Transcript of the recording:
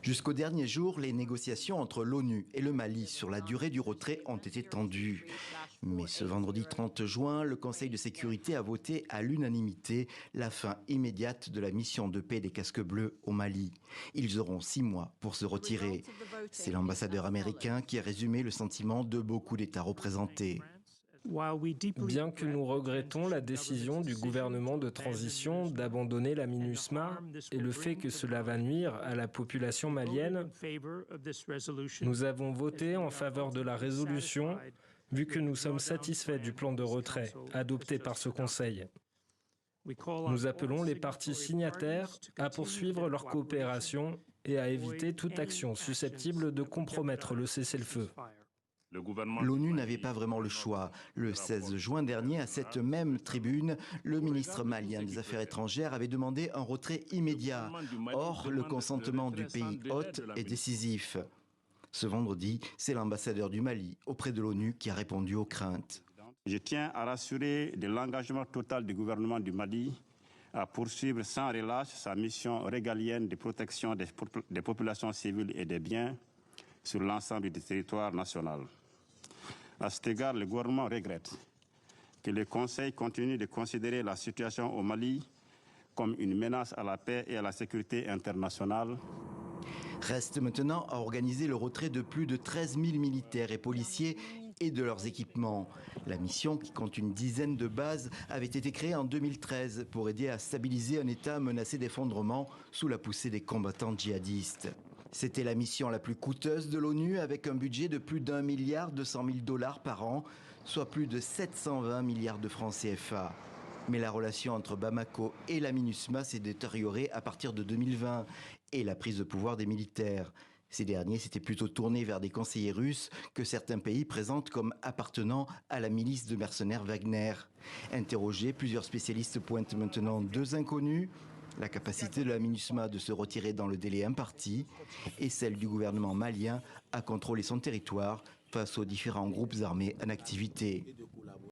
Jusqu'au dernier jour, les négociations entre l'ONU et le Mali sur la durée du retrait ont été tendues. Mais ce vendredi 30 juin, le Conseil de sécurité a voté à l'unanimité la fin immédiate de la mission de paix des casques bleus au Mali. Ils auront 6 mois pour se retirer. C'est l'ambassadeur américain qui a résumé le sentiment de beaucoup d'États représentés. Bien que nous regrettons la décision du gouvernement de transition d'abandonner la MINUSMA et le fait que cela va nuire à la population malienne, nous avons voté en faveur de la résolution vu que nous sommes satisfaits du plan de retrait adopté par ce Conseil. Nous appelons les parties signataires à poursuivre leur coopération et à éviter toute action susceptible de compromettre le cessez-le-feu. L'ONU n'avait pas vraiment le choix. Le 16 juin dernier, à cette même tribune, le ministre malien des Affaires étrangères avait demandé un retrait immédiat. Or, le consentement du pays hôte est décisif. Ce vendredi, c'est l'ambassadeur du Mali auprès de l'ONU qui a répondu aux craintes. Je tiens à rassurer de l'engagement total du gouvernement du Mali à poursuivre sans relâche sa mission régalienne de protection des populations civiles et des biens sur l'ensemble du territoire national. À cet égard, le gouvernement regrette que le Conseil continue de considérer la situation au Mali comme une menace à la paix et à la sécurité internationale. Reste maintenant à organiser le retrait de plus de 13 000 militaires et policiers et de leurs équipements. La mission, qui compte une dizaine de bases, avait été créée en 2013 pour aider à stabiliser un État menacé d'effondrement sous la poussée des combattants djihadistes. C'était la mission la plus coûteuse de l'ONU avec un budget de plus d'1,2 milliard par an, soit plus de 720 milliards de francs CFA. Mais la relation entre Bamako et la MINUSMA s'est détériorée à partir de 2020 et la prise de pouvoir des militaires. Ces derniers s'étaient plutôt tournés vers des conseillers russes que certains pays présentent comme appartenant à la milice de mercenaires Wagner. Interrogés, plusieurs spécialistes pointent maintenant 2 inconnus. La capacité de la MINUSMA de se retirer dans le délai imparti et celle du gouvernement malien à contrôler son territoire face aux différents groupes armés en activité.